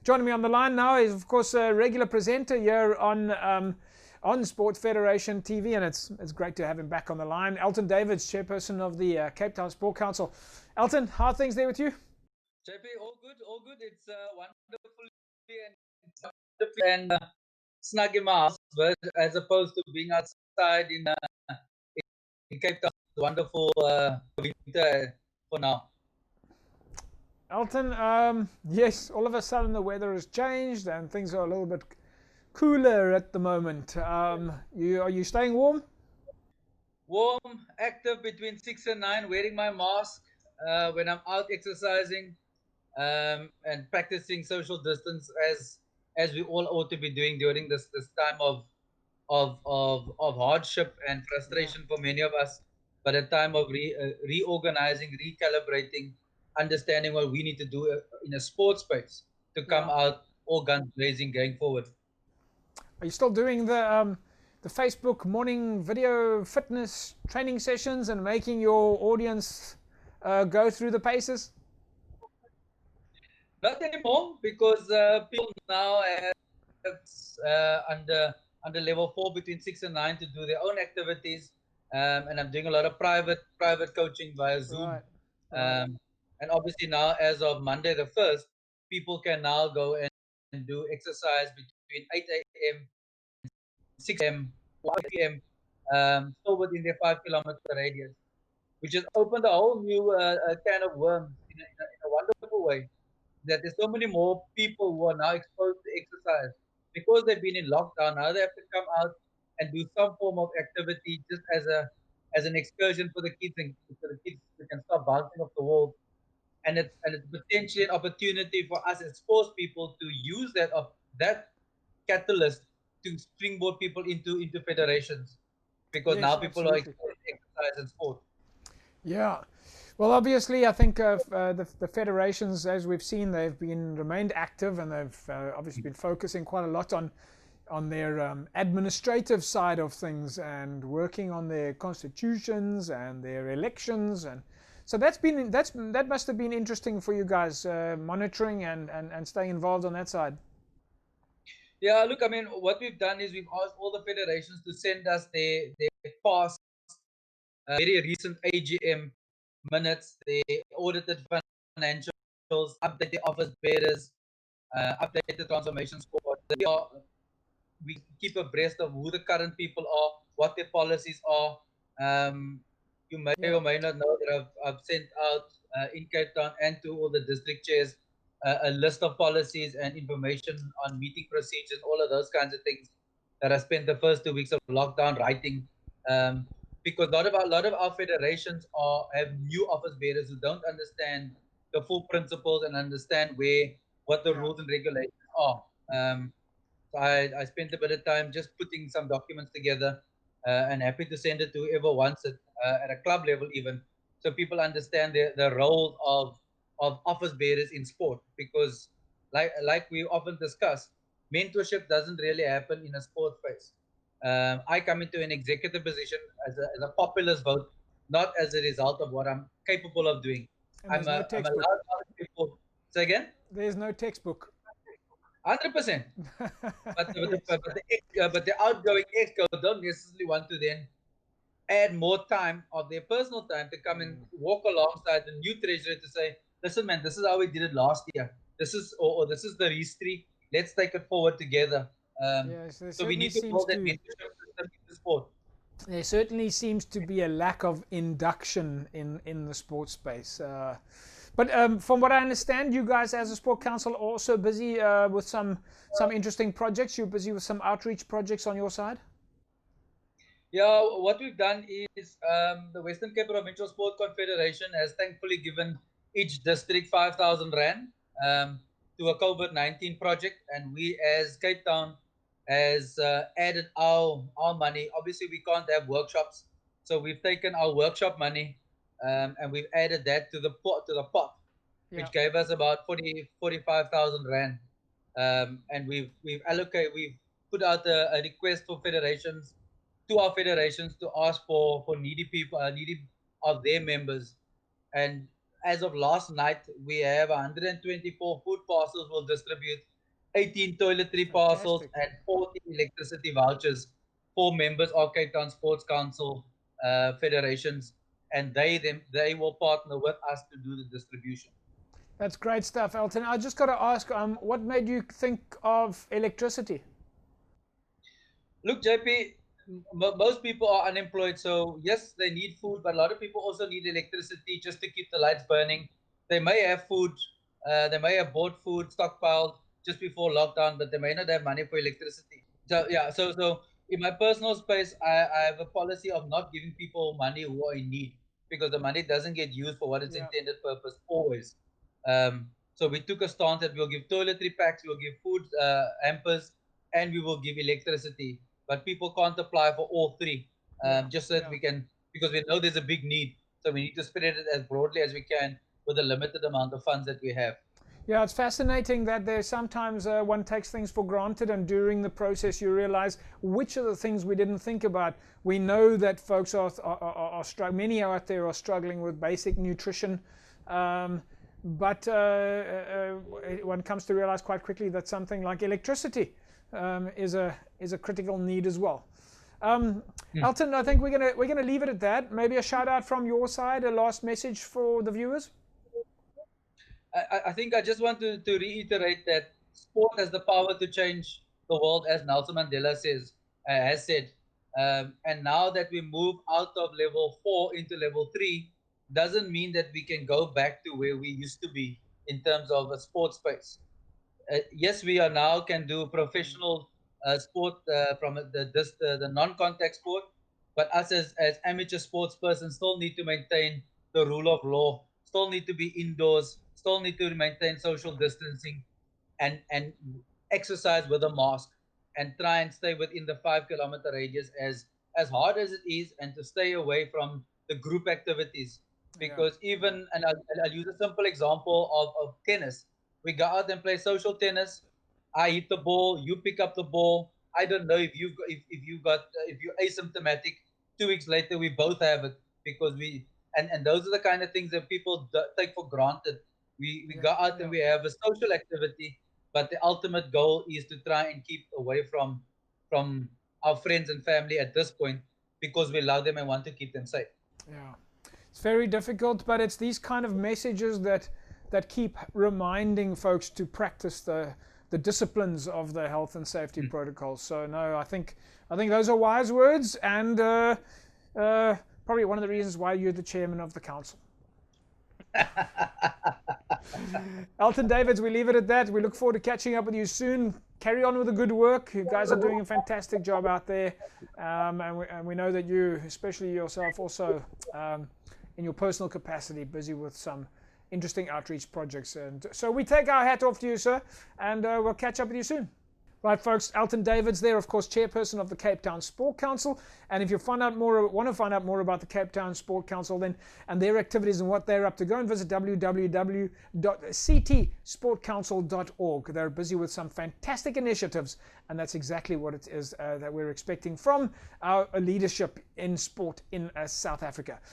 Joining me on the line now is, of course, a regular presenter here on Sport Federation TV, and it's great to have him back on the line. Elton Davids, chairperson of the Cape Town Sport Council. Elton, how are things there with you? JP, all good, all good. It's wonderful and snug in my house, but as opposed to being outside in Cape Town. It's wonderful winter for now. Elton, yes, all of a sudden the weather has changed and things are a little bit cooler at the moment. Are you staying warm? Warm, active between 6 and 9, wearing my mask when I'm out exercising and practicing social distance as we all ought to be doing during this time of hardship and frustration for many of us, but a time of reorganizing, recalibrating, understanding what we need to do in a sports space to come out all guns blazing going forward. Are you still doing the Facebook morning video fitness training sessions and making your audience go through the paces? Not anymore, because people now have under level 4 between 6 and 9 to do their own activities, and I'm doing a lot of private coaching via Zoom. Right. And obviously now, as of Monday the 1st, people can now go and do exercise between 8 a.m. and 6 a.m. or 5 p.m. Still within their 5-kilometer radius, which has opened a whole new can of worms in a wonderful way. That there's so many more people who are now exposed to exercise because they've been in lockdown. Now they have to come out and do some form of activity just as an excursion for the kids, and so the kids can stop bouncing off the walls. And it's potentially an opportunity for us as sports people to use that catalyst to springboard people into federations, because Yes, now people are absolutely. exposed to exercise and sport. Yeah. Well, obviously, I think the federations, as we've seen, they've remained active, and they've obviously been focusing quite a lot on their administrative side of things and working on their constitutions and their elections, and so that must have been interesting for you guys, monitoring and staying involved on that side. Yeah, look, I mean, what we've done is we've asked all the federations to send us their past, very recent AGM minutes, the audited financials, update the office bearers, update the transformation squad. We keep abreast of who the current people are, what their policies are. You may or may not know that I've sent out in Cape Town and to all the district chairs a list of policies and information on meeting procedures, all of those kinds of things that I spent the first 2 weeks of lockdown writing. Because a lot of our federations have new office bearers who don't understand the full principles and understand what the rules and regulations are. So I spent a bit of time just putting some documents together, and happy to send it to whoever wants it at a club level even, so people understand the role of office bearers in sport. Because like we often discuss, mentorship doesn't really happen in a sport space. I come into an executive position as a populist vote, not as a result of what I'm capable of doing. And there's no I'm textbook. allowed other people. Say again? There's no textbook. 100%. But Yes. but the outgoing exco don't necessarily want to then add more time of their personal time to come and walk alongside the new treasurer to say, listen, man, this is how we did it last year. This is or this is the history. Let's take it forward together. Yes, there So we certainly need to seems build that to mentorship system in the sport. there certainly seems to be a lack of induction in the sports space. But from what I understand, you guys as a sport council are also busy with some interesting projects. You're busy with some outreach projects on your side. Yeah, what we've done is the Western Cape Provincial Sport Confederation has thankfully given each district 5,000 rand to a COVID-19 project, and we as Cape Town has added our money. Obviously, we can't have workshops, so we've taken our workshop money and we've added that to the pot, which gave us about 45,000 rand. And we've put out a request for federations to our federations to ask for needy people, needy of their members. And as of last night, we have 124 food parcels we'll distribute 18 toiletry parcels, Fantastic. and 40 electricity vouchers for members of Cape Town Sports Council federations, and they will partner with us to do the distribution. That's great stuff, Elton. I just got to ask, what made you think of electricity? Look, JP, most people are unemployed, so yes, they need food, but a lot of people also need electricity just to keep the lights burning. They may have food, they may have bought food stockpiled just before lockdown, but they may not have money for electricity. So yeah, so in my personal space, I have a policy of not giving people money who are in need, because the money doesn't get used for what its Yeah, intended purpose always. So we took a stance that we'll give toiletry packs, we'll give food hampers, and we will give electricity, but people can't apply for all three, yeah, just so that yeah. we can, because we know there's a big need, so we need to spread it as broadly as we can with the limited amount of funds that we have. Yeah, it's fascinating that there's sometimes one takes things for granted, and during the process you realize which are the things we didn't think about. We know that folks are struggling, many out there are struggling with basic nutrition, but one comes to realize quite quickly that something like electricity is a critical need as well. Elton, I think we're gonna leave it at that. Maybe a shout out from your side, a last message for the viewers. I think I just want to reiterate that sport has the power to change the world, as Nelson Mandela has said. And now that we move out of level 4 into level 3, doesn't mean that we can go back to where we used to be in terms of a sports space. Yes, we are now can do professional sport from the non-contact sport, but us as amateur sports persons still need to maintain the rule of law, still need to be indoors, still need to maintain social distancing, and exercise with a mask, and try and stay within the 5 kilometer radius as hard as it is, and to stay away from the group activities. Yeah, Because even, and I'll use a simple example of tennis. We go out and play social tennis. I hit the ball, you pick up the ball. I don't know if if you're asymptomatic. 2 weeks later, we both have it, because and those are the kind of things that people take for granted. We yeah, go out and yeah. we have a social activity, but the ultimate goal is to try and keep away from our friends and family at this point, because we love them and want to keep them safe. Yeah, it's very difficult, but it's these kind of messages that keep reminding folks to practice the disciplines of the health and safety protocols. So no, I think those are wise words, and probably one of the reasons why you're the chairman of the council. Elton Davids, we leave it at that. We look forward to catching up with you soon. Carry on with the good work. You guys are doing a fantastic job out there, and we know that you, especially yourself, also in your personal capacity, busy with some interesting outreach projects. And so we take our hat off to you, sir, and we'll catch up with you soon. Right, folks, Elton Davids there, of course, chairperson of the Cape Town Sport Council. And if you want to find out more about the Cape Town Sport Council then and their activities and what they're up to, go and visit www.ctsportcouncil.org. They're busy with some fantastic initiatives, and that's exactly what it is that we're expecting from our leadership in sport in South Africa.